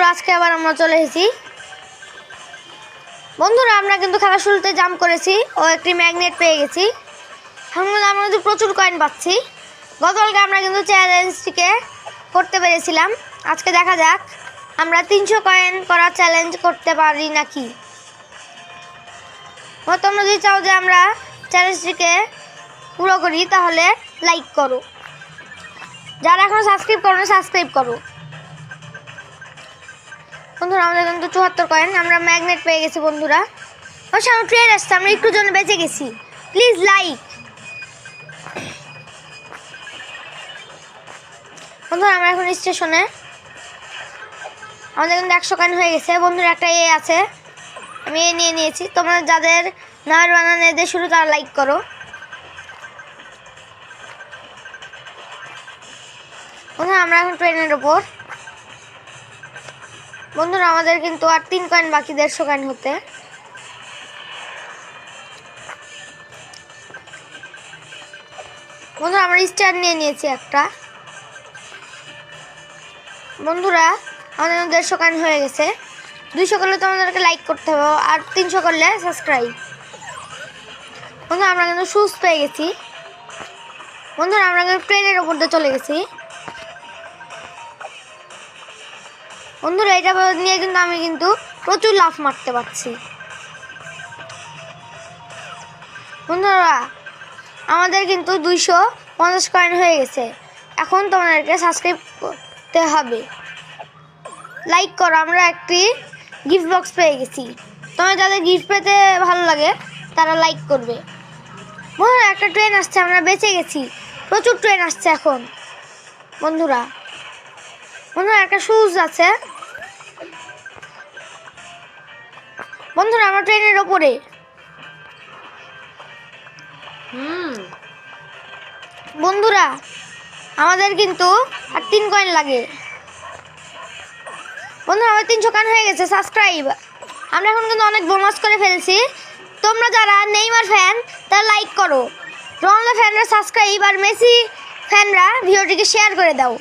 বন্ধুরা আজকে আবার আমরা চলে এসেছি। বন্ধুরা আমরা কিন্তু খেলা শুরুতে জাম্প করেছি ও একটি ম্যাগনেট পেয়ে গেছি। আমরা কিন্তু প্রচুর কয়েন পাচ্ছি। গতকালকে আমরা কিন্তু চ্যালেঞ্জটিকে করতে পেরেছিলাম। আজকে দেখা যাক আমরা 300 কয়েন করার চ্যালেঞ্জ করতে পারি নাকি। তোমরা যদি চাও যে আমরা চ্যালেঞ্জটিকে পুরো করি তাহলে লাইক করো, যারা এখনো সাবস্ক্রাইব করো না সাবস্ক্রাইব করো। বন্ধুরা আমাদের কিন্তু 74 কয়েন, আমরা ম্যাগনেট পেয়ে গেছি। বন্ধুরা আমার সামনে ট্রেন আসছে, আমরা একটু জন্য বেঁচে গেছি। Please like. বন্ধুরা আমরা এখন স্টেশনে, আমাদের কিন্তু 100 কয়েন হয়ে গেছে। বন্ধুরা একটা এ আছে, আমি এ নিয়ে নিয়েছি। তোমরা যাদের নামের বানানে দিয়ে শুরু তারা লাইক করো। বন্ধুরা আমরা এখন ট্রেনের ওপর। বন্ধুরা আমাদের কিন্তু আর 3 কয়েন বাকি 150 কয়েন হতে। বন্ধুরা আমরা স্টার নিয়ে নিয়েছি একটা। বন্ধুরা আমাদের 150 কয়েন হয়ে গেছে। 200 করলে তোমাদেরকে লাইক করতে হবে আর 300 করলে সাবস্ক্রাইব। বন্ধুরা আমরা কিন্তু শুজ পেয়ে গেছি। বন্ধুরা আমরা কিন্তু ট্রেনের ওপর দিয়ে চলে গেছি। বন্ধুরা এটা নিয়ে কিন্তু আমি কিন্তু প্রচুর লাফ মারতে পারছি। বন্ধুরা আমাদের কিন্তু 250 কয়েন হয়ে গেছে। এখন তোমাদেরকে সাবস্ক্রাইব করতে হবে, লাইক করো। আমরা একটি গিফট বক্স পেয়ে গেছি। তোমার যাদের গিফট পেতে ভালো লাগে তারা লাইক করবে। বন্ধুরা একটা ট্রেন আসছে, আমরা বেঁচে গেছি। প্রচুর ট্রেন আসছে এখন। বন্ধুরা একটা শুজ আছে। বন্ধুরা আমরা ট্রেনের ওপরে। বন্ধুরা আমাদের কিন্তু আর 3 কয়েন লাগে। বন্ধুরা আমার 300 কয়েন হয়ে গেছে। সাবস্ক্রাইব। আমরা এখন কিন্তু অনেক বোনাস করে ফেলছি। তোমরা যারা নেইমার ফ্যান তারা লাইক করো, রোনাল্ডো ফ্যানরা সাবস্ক্রাইব, আর মেসি ফ্যানরা ভিডিওটিকে শেয়ার করে দাও।